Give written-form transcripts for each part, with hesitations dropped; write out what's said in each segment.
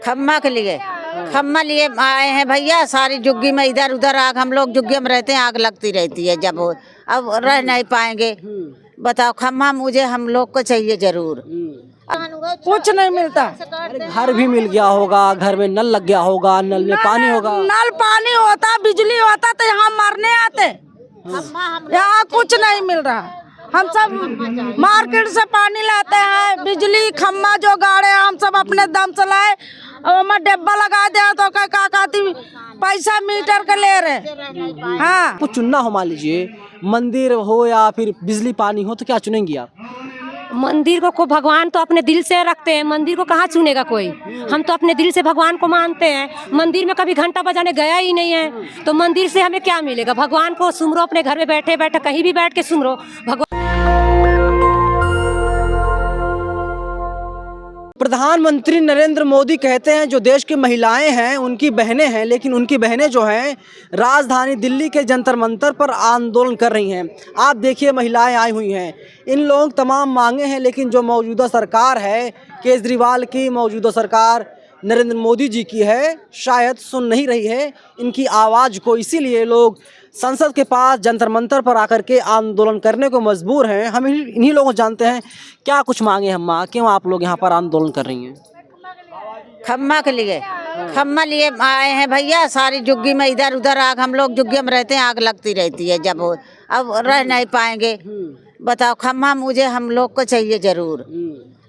खम्मा के लिए खम्मा लिए आए हैं भैया। सारी जुग्गी में इधर उधर आग, हम लोग जुग्गी में रहते हैं, आग लगती रहती है जब हो, अब रह नहीं पाएंगे। बताओ, खम्मा मुझे हम लोग को चाहिए जरूर। कुछ नहीं मिलता। घर भी मिल गया होगा, घर में नल लग गया होगा, नल में पानी होगा। नल पानी होता, बिजली होता तो यहाँ मरने आते। यहाँ कुछ नहीं मिल रहा। हम सब मार्केट से पानी लाते हैं, बिजली खम्मा जो गाड़े हम सब अपने दम से लाए, और डिब्बा लगा दिया तो का कहती पैसा मीटर का ले रहे। हाँ, कुछ चुनना हो, मान लीजिए मंदिर हो या फिर बिजली पानी हो, तो क्या चुनेंगी आप? मंदिर को भगवान तो अपने दिल से रखते हैं, मंदिर को कहाँ चुनेगा कोई। हम तो अपने दिल से भगवान को मानते हैं। मंदिर में कभी घंटा बजाने गया ही नहीं है, तो मंदिर से हमें क्या मिलेगा। भगवान को सुमरो, अपने घर में बैठे बैठे कहीं भी बैठ के सुमरो भगवान। प्रधानमंत्री नरेंद्र मोदी कहते हैं जो देश की महिलाएं हैं उनकी बहनें हैं, लेकिन उनकी बहनें जो हैं राजधानी दिल्ली के जंतर मंतर पर आंदोलन कर रही हैं। आप देखिए, महिलाएं आई हुई हैं, इन लोगों की तमाम मांगे हैं, लेकिन जो मौजूदा सरकार है केजरीवाल की, मौजूदा सरकार नरेंद्र मोदी जी की है, शायद सुन नहीं रही है इनकी आवाज़ को। इसीलिए लोग संसद के पास जंतर मंतर पर आकर के आंदोलन करने को मजबूर हैं। हम इन्हीं लोगों को जानते हैं क्या कुछ मांगे हम, क्यों आप लोग यहाँ पर आंदोलन कर रही हैं? खम्मा के लिए खम्मा लिए आए हैं भैया। सारी जुग्गी में इधर उधर आग, हम लोग जुग्गी में रहते हैं, आग लगती रहती है जब हो, अब रह नहीं पाएंगे। बताओ, खम्मा मुझे हम लोग को चाहिए जरूर।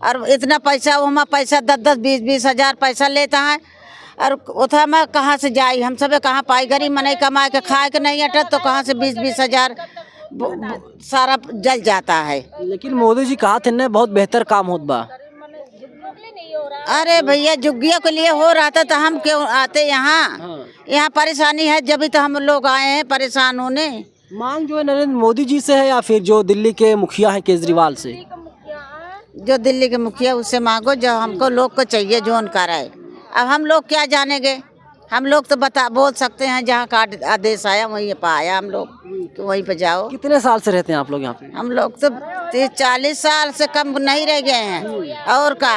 और इतना पैसा, वहाँ पैसा 10-10, 20-20 हजार पैसा लेता है, और उतना मैं कहाँ से जाई, हम सब कहाँ पाई। गरीब मने कमा के खाए के नहीं अटत, तो कहाँ से 20-20 हजार सारा जल जाता है। लेकिन मोदी जी कहा थे न बहुत बेहतर काम होत बा। अरे भैया, जुग्गियों के लिए हो रहा था तो हम क्यों आते यहाँ? यहाँ परेशानी है, जब तो हम लोग आए हैं परेशान होने। मांग जो है नरेंद्र मोदी जी से है या फिर जो दिल्ली के मुखिया हैं केजरीवाल से? जो दिल्ली के मुखिया उससे मांगो, जो हमको लोग को चाहिए जो उनका राय। अब हम लोग क्या जानेंगे? हम लोग तो बोल सकते हैं जहाँ का आदेश आया वहीं पे आया, हम लोग तो वहीं पे जाओ। कितने साल से रहते हैं आप लोग यहाँ पे? हम लोग तो 30-40 साल से कम नहीं रह गए हैं। और क्या,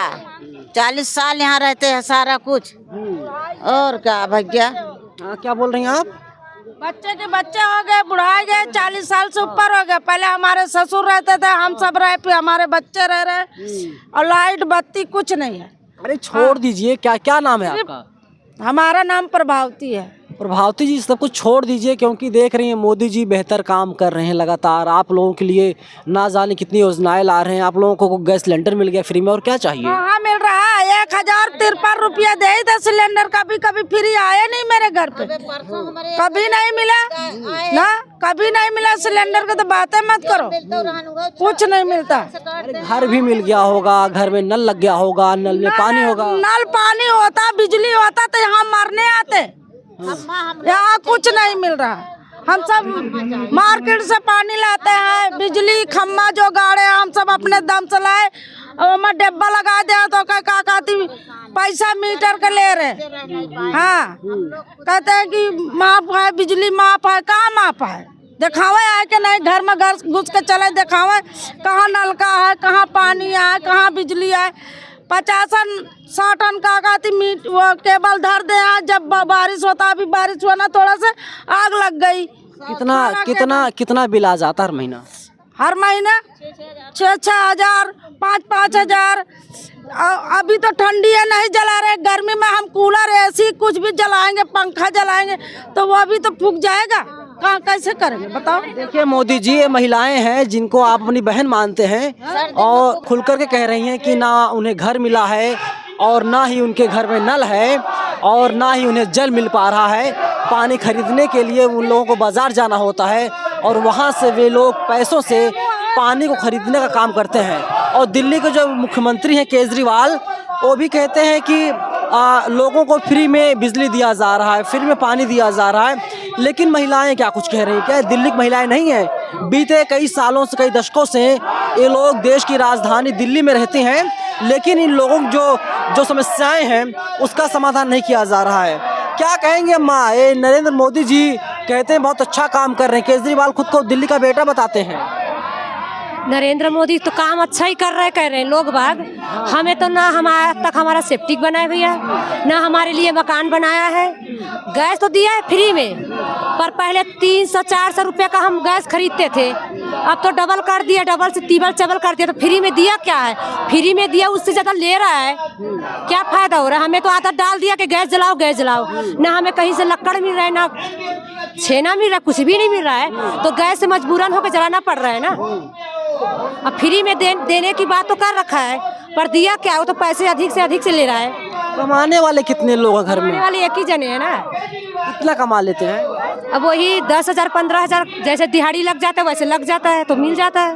40 साल यहाँ रहते हैं सारा कुछ। और क्या भैया? हाँ, क्या बोल रही हैं आप? बच्चे के बच्चे हो गए, बुढ़ा गए, 40 साल से ऊपर हो गए। पहले हमारे ससुर रहते थे, हम सब रहे, फिर हमारे बच्चे रह रहे, और लाइट बत्ती कुछ नहीं है। अरे छोड़ दीजिए, क्या नाम है आपका? हमारा नाम प्रभावती है। प्रभावती जी, सब कुछ छोड़ दीजिए, क्योंकि देख रही हैं मोदी जी बेहतर काम कर रहे हैं लगातार। आप लोगों के लिए ना जाने कितनी योजनाएं ला रहे हैं। आप लोगों को गैस सिलेंडर मिल गया फ्री में, और क्या चाहिए? हाँ, मिल रहा है। 1053 रुपया दे दे सिलेंडर, कभी कभी फ्री आया नहीं मेरे घर पे, कभी नहीं मिला ना, कभी नहीं मिला सिलेंडर का, तो बातें मत करो, कुछ नहीं मिलता। घर भी मिल गया होगा, घर में नल लग गया होगा, नल में पानी होगा। नल पानी होता, बिजली होता तो यहाँ मरने आते। यहाँ कुछ नहीं मिल रहा। हम सब मार्केट से पानी लाते हैं, बिजली खम्मा जो गाड़े हम सब अपने दम से लाए, और डिब्बा लगा दिया तो का कहती पैसा मीटर का ले रहे। हाँ, कहते हैं कि माफ है, बिजली माफ है। कहाँ माफ है? दिखावे है कि नहीं, घर में घर घुस के चले दिखावे कहाँ नलका है, कहाँ पानी है, कहाँ बिजली है। 50-100 टन का कहती वो केबल धर दे। जब बारिश होता, अभी बारिश हुआ ना, थोड़ा सा आग लग गई। कितना बिल आ जाता हर महीना? हर महीना 6-6 हजार, 5-5 हजार। अभी तो ठंडी है, नहीं जला रहे। गर्मी में हम कूलर, एसी कुछ भी जलाएंगे, पंखा जलाएंगे तो वो अभी तो फूक जाएगा। कहाँ कैसे करेंगे बताओ? देखिए मोदी जी, ये महिलाएं हैं जिनको आप अपनी बहन मानते हैं, और खुल करके कह रही हैं कि ना उन्हें घर मिला है, और ना ही उनके घर में नल है, और ना ही उन्हें जल मिल पा रहा है। पानी खरीदने के लिए उन लोगों को बाजार जाना होता है, और वहाँ से वे लोग पैसों से पानी को खरीदने का काम करते हैं। और दिल्ली के जो मुख्यमंत्री हैं केजरीवाल, वो भी कहते हैं कि लोगों को फ्री में बिजली दिया जा रहा है, फ्री में पानी दिया जा रहा है। लेकिन महिलाएं क्या कुछ कह रही हैं? क्या दिल्ली की महिलाएं नहीं हैं? बीते कई सालों से, कई दशकों से ये लोग देश की राजधानी दिल्ली में रहते हैं, लेकिन इन लोगों की जो समस्याएं हैं उसका समाधान नहीं किया जा रहा है। क्या कहेंगे अम्मा? ये नरेंद्र मोदी जी कहते हैं बहुत अच्छा काम कर रहे हैं, केजरीवाल खुद को दिल्ली का बेटा बताते हैं। नरेंद्र मोदी तो काम अच्छा ही कर रहे कह रहे हैं लोग बाग। हमें तो ना हमारा सेप्टिक बनाया भैया, ना हमारे लिए मकान बनाया है। गैस तो दिया है फ्री में, पर पहले 300-400 रुपये का हम गैस खरीदते थे, अब तो डबल कर दिया, डबल से तिबल चबल कर दिया। तो फ्री में दिया क्या है? फ्री में दिया उससे ज़्यादा ले रहा है, क्या फायदा हो रहा है? हमें तो आदत डाल दिया कि गैस जलाओ गैस जलाओ, ना हमें कहीं से लकड़ मिल रहा है, ना छेना मिल रहा है, कुछ भी नहीं मिल रहा है। तो गैस से मजबूरन होकर जलाना पड़ रहा है ना। अब फ्री में देने की बात तो कर रखा है, पर दिया क्या? वो तो पैसे अधिक से ले रहा है। कमाने वाले कितने लोग हैं घर में? कमाने वाले एक ही जने हैं ना। कितना कमा लेते हैं? अब वही 10,000 15,000 जैसे दिहाड़ी लग जाता है वैसे लग जाता है, तो मिल जाता है।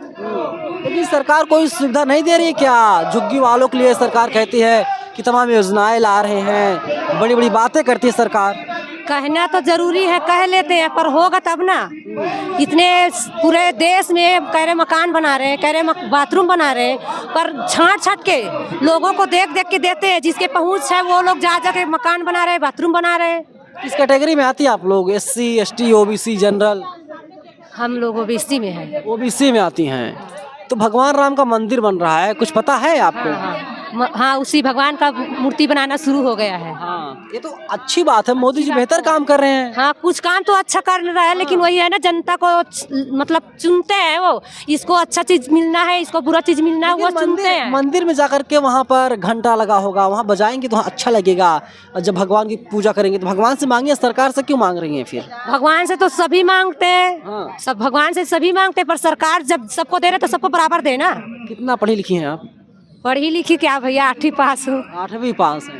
लेकिन सरकार कोई सुविधा नहीं दे रही क्या? झुग्गी वालों के लिए सरकार कहती है कि तमाम योजनाएं ला रहे हैं, बड़ी बड़ी बातें करती है सरकार। कहना तो जरूरी है, कह लेते हैं, पर होगा तब ना। इतने पूरे देश में कह रहे मकान बना रहे हैं, कह रहे बाथरूम बना रहे हैं, पर छांट के लोगों को देख के देते हैं। जिसके पहुंच है वो लोग जा के मकान बना रहे हैं, बाथरूम बना रहे हैं। किस कैटेगरी में आती है आप लोग? SC ST OBC general? हम लोग OBC में हैं। OBC में आती हैं। तो भगवान राम का मंदिर बन रहा है, कुछ पता है आपको? हाँ, उसी भगवान का मूर्ति बनाना शुरू हो गया है। हाँ, ये तो अच्छी बात है, मोदी जी बेहतर काम कर रहे हैं। हाँ, कुछ काम तो अच्छा कर रहा है, लेकिन वही है ना, जनता को मतलब चुनते हैं वो, इसको अच्छा चीज मिलना है, इसको बुरा चीज मिलना है, वो चुनते हैं। मंदिर में जाकर के वहाँ पर घंटा लगा होगा, वहाँ बजाएंगे तो अच्छा लगेगा। जब भगवान की पूजा करेंगे तो भगवान से मांगिए, सरकार से क्यों मांग रही है फिर? भगवान से तो सभी मांगते हैं। हाँ। सब भगवान से सभी मांगते हैं, पर सरकार जब सबको दे रहे तो सबको बराबर देना। कितना पढ़ी लिखी हैं आप? पढ़ी लिखी क्या भैया, 8वीं पास हूँ। 8वीं पास है।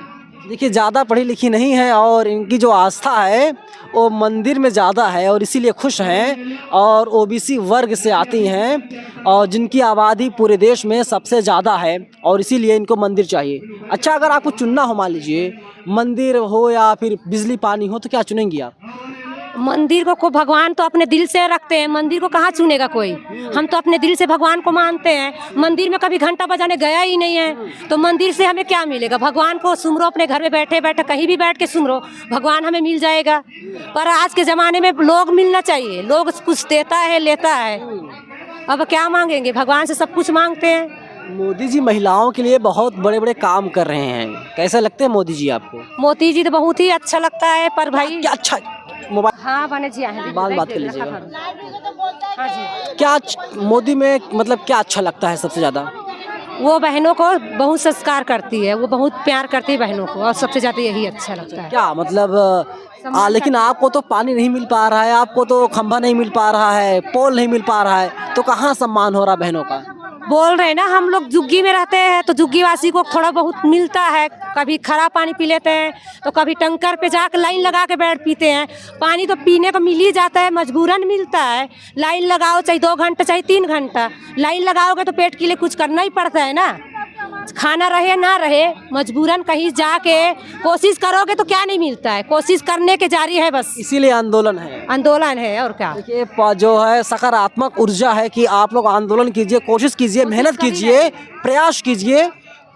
देखिए, ज़्यादा पढ़ी लिखी नहीं है और इनकी जो आस्था है वो मंदिर में ज़्यादा है और इसीलिए खुश हैं। और OBC वर्ग से आती हैं और जिनकी आबादी पूरे देश में सबसे ज़्यादा है और इसीलिए इनको मंदिर चाहिए। अच्छा, अगर आपको चुनना हो, मान लीजिए मंदिर हो या फिर बिजली पानी हो, तो क्या चुनेंगी आप? मंदिर को भगवान तो अपने दिल से रखते हैं, मंदिर को कहाँ चुनेगा कोई? हम तो अपने दिल से भगवान को मानते हैं। मंदिर में कभी घंटा बजाने गया ही नहीं है, तो मंदिर से हमें क्या मिलेगा? भगवान को सुमरो, अपने घर में बैठे बैठे कहीं भी बैठ के सुमरो, भगवान हमें मिल जाएगा। पर आज के ज़माने में लोग मिलना चाहिए, लोग कुछ देता है लेता है, अब क्या मांगेंगे? भगवान से सब कुछ मांगते हैं। मोदी जी महिलाओं के लिए बहुत बड़े बड़े काम कर रहे हैं, कैसे लगते हैं मोदी जी आपको? मोदी जी तो बहुत ही अच्छा लगता है, पर भाई क्या अच्छा मोबाइल हाँ बने जी बात कर लीजिएगा। हाँ जी, क्या मोदी में मतलब क्या अच्छा लगता है सबसे ज़्यादा? वो बहनों को बहुत संस्कार करती है, वो बहुत प्यार करती है बहनों को, और सबसे ज़्यादा यही अच्छा लगता है। क्या मतलब लेकिन आपको तो पानी नहीं मिल पा रहा है, आपको तो खंभा नहीं मिल पा रहा है, पोल नहीं मिल पा रहा है, तो कहाँ सम्मान हो रहा बहनों का? बोल रहे हैं ना, हम लोग झुग्गी में रहते हैं तो झुग्गी वासी को थोड़ा बहुत मिलता है। कभी खराब पानी पी लेते हैं तो कभी टंकर पे जाकर लाइन लगा के बैठ पीते हैं। पानी तो पीने को मिल ही जाता है, मजबूरन मिलता है। लाइन लगाओ, चाहे 2 घंटा चाहे 3 घंटा लाइन लगाओगे तो पेट के लिए कुछ करना ही पड़ता है ना। खाना रहे ना रहे, मजबूरन कहीं जाके कोशिश करोगे तो क्या नहीं मिलता है, कोशिश करने के जारी है बस, इसीलिए आंदोलन है। आंदोलन है और क्या। देखिए, जो है सकारात्मक ऊर्जा है कि आप लोग आंदोलन कीजिए, कोशिश कीजिए, मेहनत कीजिए, प्रयास कीजिए,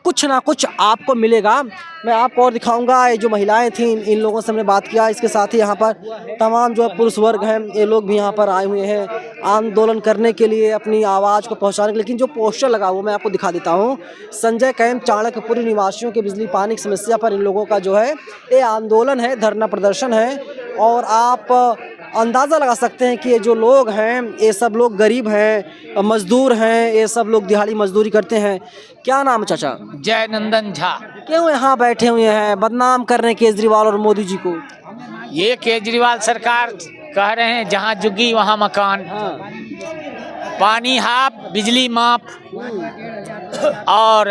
कुछ ना कुछ आपको मिलेगा। मैं आपको और दिखाऊंगा, ये जो महिलाएं थीं इन लोगों से हमने बात किया, इसके साथ ही यहाँ पर तमाम जो पुरुष वर्ग हैं ये लोग भी यहाँ पर आए हुए हैं आंदोलन करने के लिए, अपनी आवाज़ को पहुँचाने के लिए। लेकिन जो पोस्टर लगा वो मैं आपको दिखा देता हूँ। संजय कैंप चाणक्यपुरी निवासियों के बिजली पानी की समस्या पर इन लोगों का जो है ये आंदोलन है, धरना प्रदर्शन है। और आप अंदाज़ा लगा सकते हैं कि ये जो लोग हैं ये सब लोग गरीब हैं, मजदूर हैं, ये सब लोग दिहाड़ी मजदूरी करते हैं। क्या नाम है चाचा? जय नंदन झा। क्यों यहाँ बैठे हुए हैं बदनाम करने केजरीवाल और मोदी जी को? ये केजरीवाल सरकार कह रहे हैं जहाँ झुग्गी वहाँ मकान, पानी हाफ बिजली माफ, और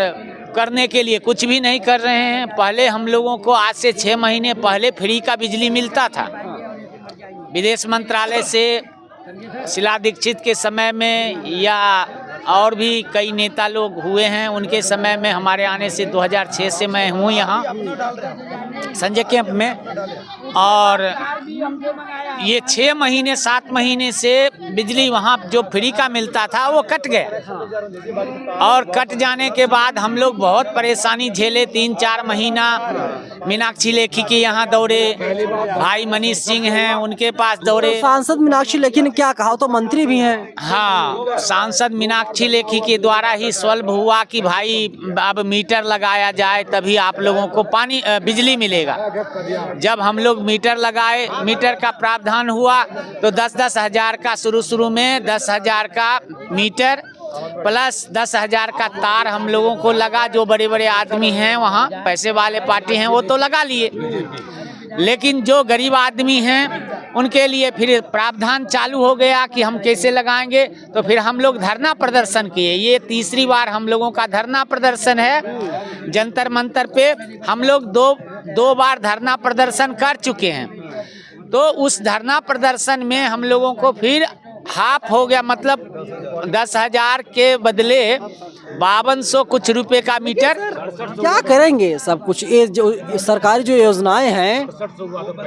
करने के लिए कुछ भी नहीं कर रहे हैं। पहले हम लोगों को आज से 6 महीने पहले फ्री का बिजली मिलता था। विदेश मंत्रालय से शीला दीक्षित के समय में या और भी कई नेता लोग हुए हैं, उनके समय में, हमारे आने से 2006 से मैं हूँ यहाँ संजय कैंप में। और ये 6 महीने 7 महीने से बिजली वहाँ जो फ्री का मिलता था वो कट गया, और कट जाने के बाद हम लोग बहुत परेशानी झेले। 3-4 महीना मीनाक्षी लेखी के यहाँ दौड़े, भाई मनीष सिंह हैं उनके पास दौड़े। सांसद मीनाक्षी लेखी ने क्या कहा, तो मंत्री भी हैं। हाँ, सांसद मीनाक्षी लेखी के द्वारा ही सुलभ हुआ कि भाई अब मीटर लगाया जाए तभी आप लोगों को पानी बिजली मिलेगा। जब हम लोग मीटर लगाए, मीटर का प्रावधान हुआ तो 10-10 हज़ार का शुरू में 10 हज़ार का मीटर प्लस 10 हज़ार का तार हम लोगों को लगा। जो बड़े बड़े आदमी हैं वहाँ पैसे वाले पार्टी हैं वो तो लगा लिए, लेकिन जो गरीब आदमी हैं उनके लिए फिर प्रावधान चालू हो गया कि हम कैसे लगाएंगे। तो फिर हम लोग धरना प्रदर्शन किए। ये तीसरी बार हम लोगों का धरना प्रदर्शन है। जंतर मंतर पे हम लोग दो बार धरना प्रदर्शन कर चुके हैं। तो उस धरना प्रदर्शन में हम लोगों को फिर हाफ हो गया, मतलब 10 हज़ार के बदले 5200 कुछ रुपए का मीटर। क्या करेंगे सब कुछ, ये जो सरकारी जो योजनाएं हैं,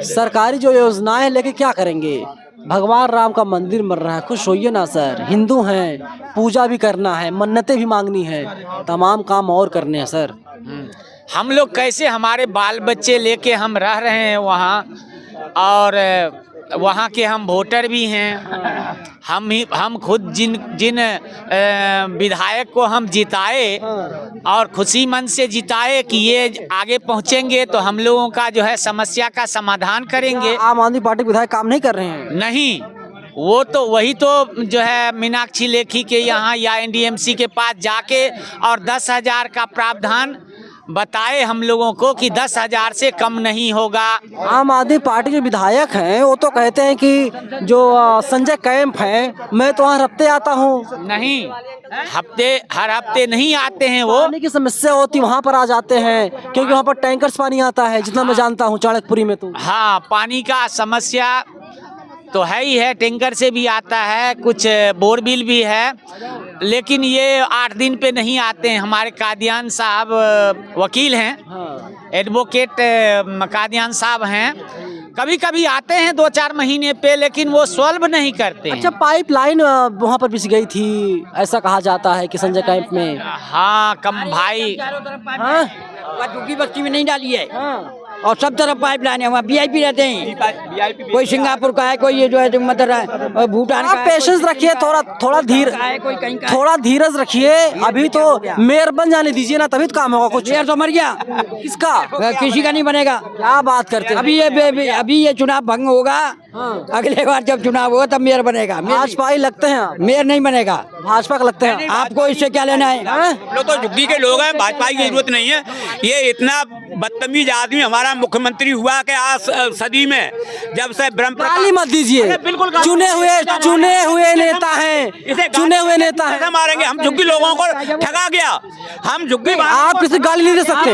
सरकारी जो योजनाएं हैं लेके क्या करेंगे? भगवान राम का मंदिर बन रहा है, खुश होइए ना सर। हिंदू हैं, पूजा भी करना है, मन्नतें भी मांगनी है, तमाम काम और करने हैं सर। हम लोग कैसे हमारे बाल बच्चे लेके हम रह रहे हैं वहाँ, और वहाँ के हम वोटर भी हैं। हम खुद जिन विधायक को हम जिताए और खुशी मन से जिताए कि ये आगे पहुँचेंगे तो हम लोगों का जो है समस्या का समाधान करेंगे। आम आदमी पार्टी के विधायक काम नहीं कर रहे हैं? नहीं, वो तो वही तो जो है मीनाक्षी लेखी के यहाँ या एनडीएमसी के पास जाके और 10 हज़ार का प्रावधान बताए हम लोगों को कि 10 हज़ार से कम नहीं होगा। आम आदमी पार्टी के विधायक हैं वो तो कहते हैं कि जो संजय कैंप है, मैं तो वहाँ हफ्ते आता हूँ। नहीं, हर हफ्ते नहीं आते हैं वो। पानी की समस्या होती वहाँ पर आ जाते हैं, क्योंकि वहाँ पर टैंकर्स पानी आता है, जितना मैं जानता हूँ चाणक्यपुरी में। तो हाँ, पानी का समस्या तो है ही है, टैंकर से भी आता है, कुछ बोरबिल भी है, लेकिन ये 8 दिन पे नहीं आते हैं। हमारे कादियान साहब वकील हैं, एडवोकेट कादियान साहब हैं, कभी कभी आते हैं 2-4 महीने पे, लेकिन वो सॉल्व नहीं करते। अच्छा, पाइपलाइन वहाँ पर बिछ गई थी ऐसा कहा जाता है कि संजय कैंप में। हाँ, कम भाई, झुग्गी बस्ती में नहीं डाली है और सब तरफ पाइपलाइन है। वहाँ वीआईपी रहते हैं, कोई सिंगापुर का है, कोई ये जो है मतलब भूटान का है। पेशेंस रखिए, थोड़ा धीरज रखिए। अभी तो मेयर बन जाने दीजिए ना, तभी तो काम होगा कुछ। मेयर तो मर गया, किसका? किसी का नहीं बनेगा। क्या बात करते हैं? अभी ये चुनाव भंग होगा, अगले बार जब चुनाव होगा तब मेयर बनेगा। भाजपा ही लगते हैं, मेयर नहीं बनेगा। भाजपा का लगते हैं। आपको इससे क्या लेना है? हम लोग तो झुग्गी के लोग हैं, भाजपा की जरूरत नहीं है। ये इतना बदतमीज आदमी हमारा मुख्यमंत्री हुआ कि आज सदी में जब से गाली मत दीजिए, चुने हुए नेता हैं, चुने हुए नेता हैं। मारेंगे हम झुग्गी लोगों को ठगा गया। हम झुग्गी, आप किसी गाली नहीं दे सकते।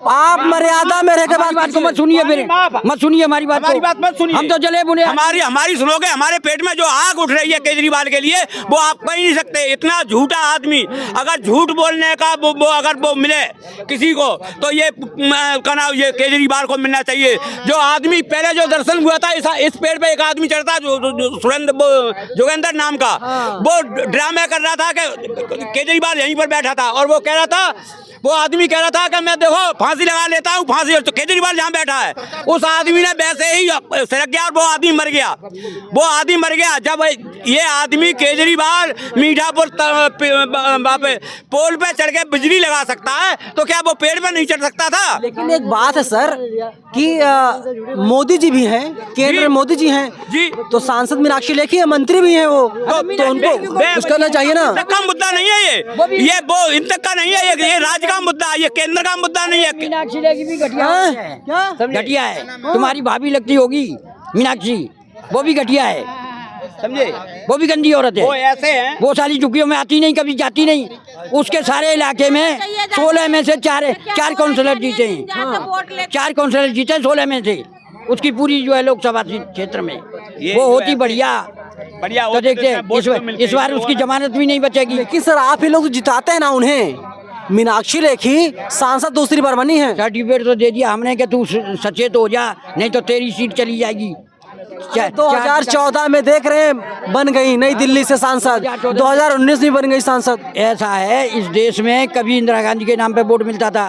आप मर्यादा में रह के बात को मत सुनिए, मेरे मत सुनिए, हमारी बात मत सुनिए। हम तो जले बुने। हमारी सुनोगे। हमारे पेट में जो आग उठ रही है केजरीवाल के लिए वो आप कह नहीं सकते। इतना झूठा आदमी, अगर झूठ बोलने का वो अगर वो मिले किसी को तो ये कहना ये केजरीवाल को मिलना चाहिए। जो आदमी पहले जो दर्शन हुआ था, इस पेड़ पे एक आदमी चढ़ता जोगेंद्र नाम का, वो ड्रामे कर रहा था कि केजरीवाल यहीं पर बैठा था और वो कह रहा था, वो आदमी कह रहा था कि मैं देखो फांसी लगा लेता हूँ, फांसी। तो केजरीवाल जहाँ बैठा है उस आदमी ने वैसे ही सरक गया और वो आदमी मर गया। जब ये आदमी केजरीवाल मीठापुर पोल पे चढ़ के बिजली लगा सकता है तो क्या वो पेड़ पे नहीं चढ़ सकता था? लेकिन एक बात है सर कि मोदी जी भी हैं, केंद्र में मोदी जी हैं जी, तो सांसद मीनाक्षी लेखी है, मंत्री भी हैं वो, तो उनको कुछ करना चाहिए ना। का मुद्दा नहीं है ये वो इन तक का नहीं है, ये राज्य का मुद्दा है, ये केंद्र का मुद्दा नहीं है। मीनाक्षी लेखी भी घटिया है, घटिया है। तुम्हारी भाभी लगती होगी मीनाक्षी, वो भी घटिया है, समझे? वो भी गंदी औरत है। वो ऐसे हैं, वो सारी झुग्गियों में आती नहीं, कभी जाती नहीं। उसके सारे इलाके में 16 में से चार काउंसलर जीते हैं, 4 काउंसलर जीते 16 में से। उसकी पूरी जो है लोकसभा क्षेत्र में वो होती बढ़िया तो देखते हैं इस बार उसकी जमानत भी नहीं बचेगी। लेकिन सर आप ही लोग जिताते हैं ना उन्हें। मीनाक्षी लेखी सांसद दूसरी बार बनी है, सर्टिफिकेट तो दे दिया हमने कि तू सचेत हो जा, नहीं तो तेरी सीट चली जाएगी। 2014 में देख रहे हैं बन गई नई दिल्ली से सांसद, 2019 में बन गई सांसद। ऐसा है, इस देश में कभी इंदिरा गांधी के नाम पे वोट मिलता था,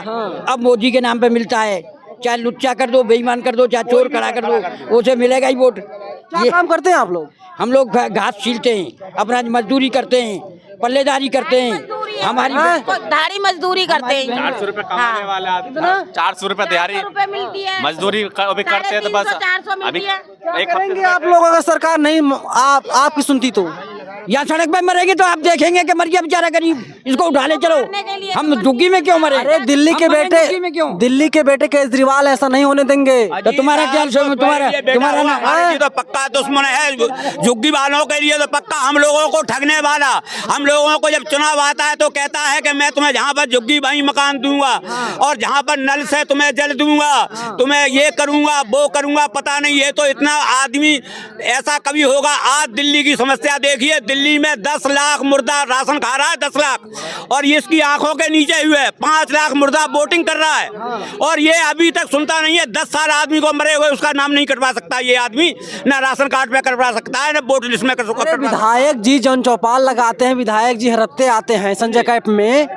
अब मोदी के नाम पे मिलता है। चाहे लुच्चा कर दो, बेईमान कर दो, चाहे चोर खड़ा कर दो, उसे मिलेगा ही वोट। क्या काम करते हैं आप लोग? हम लोग घास छीलते हैं, अपना मजदूरी करते हैं, पल्लेदारी करते हैं, हमारी दाढ़ी मजदूरी करते हैं। 400 रुपए कमाने वाला आदमी, 400 रुपए दिहाड़ी मिलती है, मजदूरी भी करते हैं तो बस 400 अभी क्या एक करेंगे आप लोग अगर सरकार नहीं आपकी सुनती तो? या सड़क पे मरेंगे तो आप देखेंगे कि मर गया बेचारा गरीब, इसको उठा ले चलो। हम झुग्गी में क्यों मरे? अरे दिल्ली के बेटे केजरीवाल ऐसा नहीं होने देंगे। तो तुम्हारा क्या तुम्हारा हमारे तो पक्का दुश्मन है झुग्गी वालों के लिए, तो पक्का हम लोगों को ठगने वाला। हम लोगों को जब चुनाव आता है तो कहता है कि मैं तुम्हें जहाँ पर झुग्गी वहीं मकान दूंगा और जहाँ पर नल से तुम्हें जल दूंगा, तुम्हें ये करूंगा वो करूंगा। पता नहीं ये तो इतना आदमी ऐसा कभी होगा। आज दिल्ली की समस्या देखिए, दिल्ली में 10 लाख मुर्दा राशन खा रहा है, 10 लाख, और ये इसकी आंखों के नीचे हुए 5 लाख मुर्दा वोटिंग कर रहा है, और ये अभी तक सुनता नहीं है। 10 साल आदमी को मरे हुए उसका नाम नहीं कटवा सकता ये आदमी, ना राशन कार्ड पे करवा सकता है, ना वोट लिस्ट में कर सकता है। विधायक जी जन चौपाल लगाते हैं, विधायक जी हरत्ते आते हैं संजय कैंप में,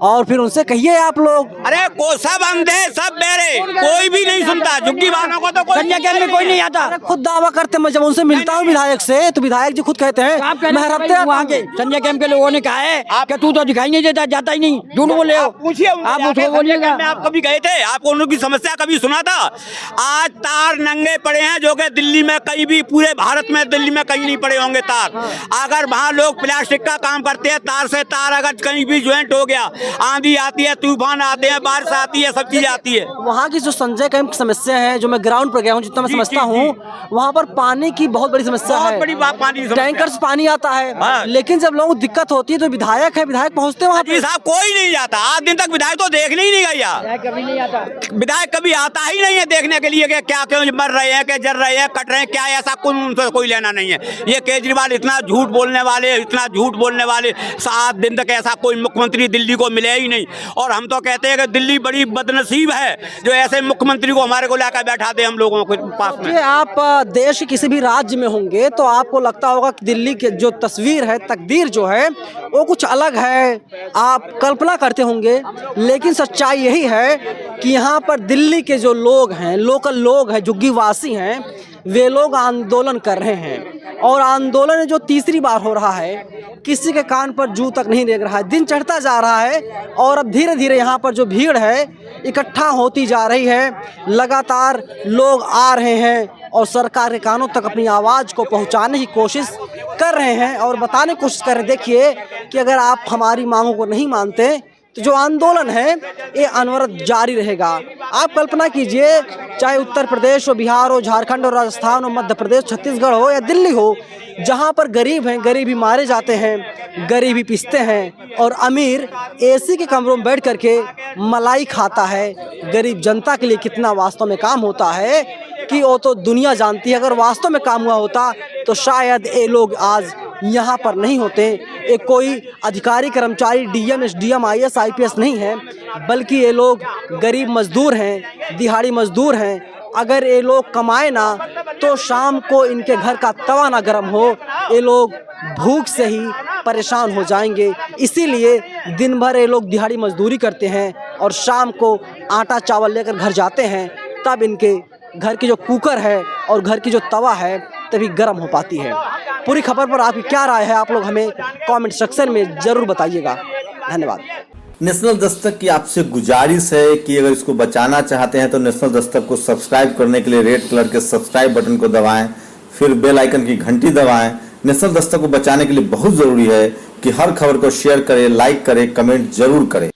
और फिर उनसे कहिए आप लोग। अरे को सब अंधे सब बहरे, कोई भी नहीं सुनता झुग्गी वालों को, तो संजय कैंप में कोई नहीं आता। खुद दावा करते, मैं जब उनसे मिलता हूँ विधायक से तो विधायक जी खुद कहते हैं मैं हरत्ते वहाँ के संजय कैंप के लोगों ने कहा है कि तू तो दिखाई नहीं देता, जाता ही नहीं, झूठ बोले हो। पूछिए आप उसको बोलिएगा। आप कभी गए थे? आपको उनकी समस्या कभी सुना था? आज तार नंगे पड़े हैं जो कि दिल्ली में कहीं भी, पूरे भारत में दिल्ली में कहीं नहीं पड़े होंगे तार। अगर वहाँ लोग प्लास्टिक का काम करते हैं, तार से तार अगर कहीं भी ज्वाइंट हो गया, आंधी आती है, तूफान आते हैं, बारिश आती है, सब चीजें आती है। वहाँ की जो संजय कैंप की समस्या है, जो मैं ग्राउंड पर गया हूँ, जितना मैं समझता हूँ, वहाँ पर पानी की बहुत बड़ी समस्या है। बड़ी पानी टैंकर से पानी आता है, लेकिन जब लोगों को दिक्कत होती है तो विधायक है, विधायक पहुँचते हैं वहाँ पे। साहब कोई नहीं जाता, आज दिन तक विधायक तो देखने ही नहीं गया। विधायक कभी आता ही नहीं है देखने के लिए कि क्या क्यों मर रहे हैं, क्या जल रहे हैं, कट रहे हैं, क्या ऐसा उनसे कोई लेना नहीं है। ये केजरीवाल इतना झूठ बोलने वाले, इतना झूठ बोलने वाले, 7 दिन तक ऐसा कोई मुख्यमंत्री दिल्ली को मिले ही नहीं। और हम तो कहते हैं कि दिल्ली बड़ी बदनसीब है जो ऐसे मुख्यमंत्री को हमारे को लाकर बैठा दे हम लोगों के पास में। आप देश के किसी भी राज्य में होंगे तो आपको लगता होगा कि दिल्ली की जो तस्वीर है, तकदीर जो है वो कुछ अलग है, आप कल्पना करते होंगे। लेकिन सच्चाई यही है कि यहाँ पर दिल्ली के जो लोग हैं, लोकल लोग हैं, झुग्गीवासी हैं, वे लोग आंदोलन कर रहे हैं, और आंदोलन जो तीसरी बार हो रहा है, किसी के कान पर जू तक नहीं देख रहा है। दिन चढ़ता जा रहा है और अब धीरे धीरे यहाँ पर जो भीड़ है इकट्ठा होती जा रही है। लगातार लोग आ रहे हैं और सरकार के कानों तक अपनी आवाज़ को पहुँचाने की कोशिश कर रहे हैं और बताने की कोशिश कर रहे हैं। देखिए कि अगर आप हमारी मांगों को नहीं मानते तो जो आंदोलन है ये अनवरत जारी रहेगा। आप कल्पना कीजिए, चाहे उत्तर प्रदेश हो, बिहार हो, झारखंड हो, राजस्थान हो, मध्य प्रदेश, छत्तीसगढ़ हो या दिल्ली हो, जहाँ पर गरीब हैं, गरीबी मारे जाते हैं, गरीबी पिसते हैं, और अमीर एसी के कमरों में बैठ करके मलाई खाता है। गरीब जनता के लिए कितना वास्तव में काम होता है कि वो तो दुनिया जानती है। अगर वास्तव में काम हुआ होता तो शायद ये लोग आज यहाँ पर नहीं होते। एक कोई अधिकारी कर्मचारी डीएम एसडीएम आईएएस आईपीएस नहीं है, बल्कि ये लोग गरीब मजदूर हैं, दिहाड़ी मजदूर हैं। अगर ये लोग कमाए ना तो शाम को इनके घर का तवा ना गर्म हो, ये लोग भूख से ही परेशान हो जाएंगे। इसीलिए दिन भर ये लोग दिहाड़ी मजदूरी करते हैं और शाम को आटा चावल लेकर घर जाते हैं, तब इनके घर की जो कुकर है और घर की जो तवा है तभी गर्म हो पाती है। पूरी खबर पर आपकी क्या राय है, आप लोग हमें कमेंट सेक्शन में ज़रूर बताइएगा। धन्यवाद। नेशनल दस्तक की आपसे गुजारिश है कि अगर इसको बचाना चाहते हैं तो नेशनल दस्तक को सब्सक्राइब करने के लिए रेड कलर के सब्सक्राइब बटन को दबाएं, फिर बेल आइकन की घंटी दबाएं। नेशनल दस्तक को बचाने के लिए बहुत ज़रूरी है कि हर खबर को शेयर करें, लाइक करें, कमेंट जरूर करें।